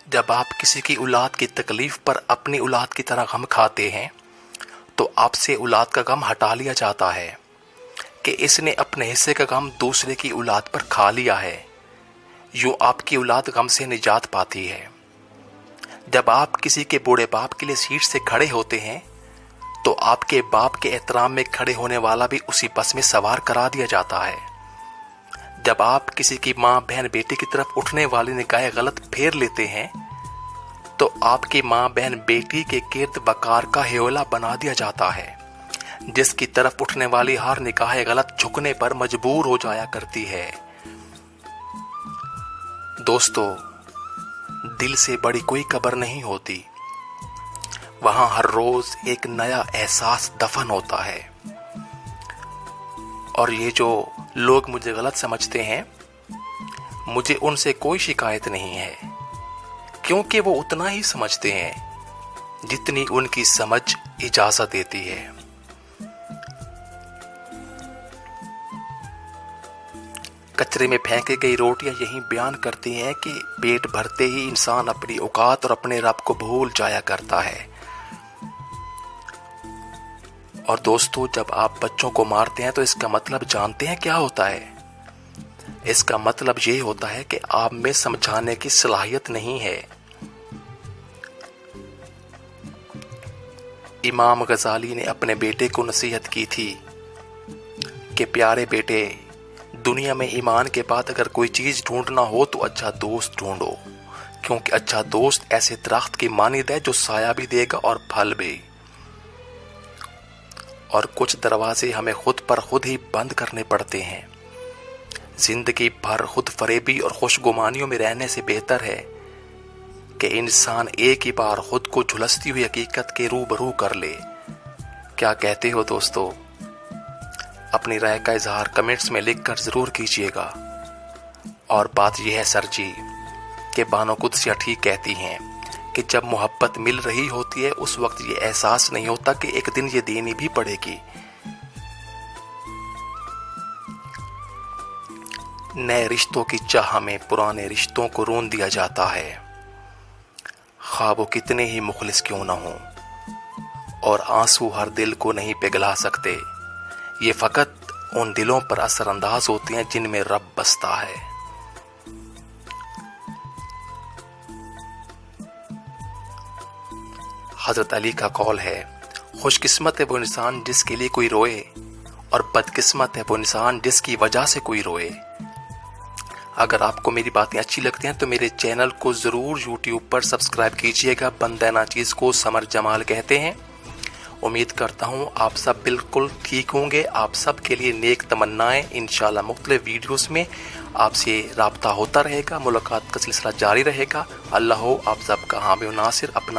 जब आप किसी की औलाद की तकलीफ पर अपनी औलाद की तरह गम खाते हैं तो आपसे औलाद का गम हटा लिया जाता है कि इसने अपने हिस्से का गम दूसरे की औलाद पर खा लिया है। यूं आपकी औलाद गम से निजात पाती है। जब आप किसी के बूढ़े बाप के लिए सीट से खड़े होते हैं तो आपके बाप के एहतराम में खड़े होने वाला भी उसी बस में सवार करा दिया जाता है। जब आप किसी की माँ बहन बेटी की तरफ उठने वाली निगाहें गलत फेर लेते हैं तो आपकी माँ बहन बेटी के गिर्द वकार का हेयोला बना दिया जाता है, जिसकी तरफ उठने वाली हर निगाहें गलत झुकने पर मजबूर हो जाया करती है। दोस्तों, दिल से बड़ी कोई कब्र नहीं होती, वहां हर रोज एक नया एहसास दफन होता है। और ये जो लोग मुझे गलत समझते हैं, मुझे उनसे कोई शिकायत नहीं है, क्योंकि वो उतना ही समझते हैं जितनी उनकी समझ इजाजत देती है। कचरे में फेंकी गई रोटियां यही बयान करती हैं कि पेट भरते ही इंसान अपनी औकात और अपने रब को भूल जाया करता है। और दोस्तों, जब आप बच्चों को मारते हैं तो इसका मतलब जानते हैं क्या होता है? इसका मतलब ये होता है कि आप में समझाने की सलाहियत नहीं है। इमाम गजाली ने अपने बेटे को नसीहत की थी कि प्यारे बेटे, दुनिया में ईमान के बाद अगर कोई चीज ढूंढना हो तो अच्छा दोस्त ढूंढो, क्योंकि अच्छा दोस्त ऐसे दरख्त की मानिंद है जो साया भी देगा और फल भी। और कुछ दरवाजे हमें खुद पर खुद ही बंद करने पड़ते हैं। जिंदगी भर खुद फरेबी और खुशगुमानियों में रहने से बेहतर है कि इंसान एक ही बार खुद को झुलसती हुई हकीकत के रूबरू कर ले। क्या कहते हो दोस्तों? अपनी राय का इजहार कमेंट्स में लिखकर जरूर कीजिएगा। और बात यह है सर जी कि बानो कुदसिया ठीक कहती हैं कि जब मोहब्बत मिल रही होती है उस वक्त ये एहसास नहीं होता कि एक दिन ये देनी भी पड़ेगी। नए रिश्तों की चाह में पुराने रिश्तों को रोन दिया जाता है, खा वो कितने ही मुखलिस क्यों ना हो। और आंसू हर दिल को नहीं पिघला सकते, ये फकत उन दिलों पर असरअंदाज होते हैं जिनमें रब बसता है। हजरत अली का कौल है, खुशकिस्मत है वो इंसान जिसके लिए कोई रोए, और बदकिस्मत है वो इंसान जिसकी वजह से कोई रोए। अगर आपको मेरी बातें अच्छी लगती हैं तो मेरे चैनल को ज़रूर यूट्यूब पर सब्सक्राइब कीजिएगा। बंदे नाचीज़ को समर जमाल कहते हैं। उम्मीद करता हूँ आप सब बिल्कुल ठीक होंगे। आप सब के लिए नेक तमन्नाएं। इंशाल्लाह मुख्तलिफ वीडियोस में आपसे राब्ता होता रहेगा, मुलाकात का सिलसिला जारी रहेगा। अल्लाह हो आप सब का हामी नासिर। अपना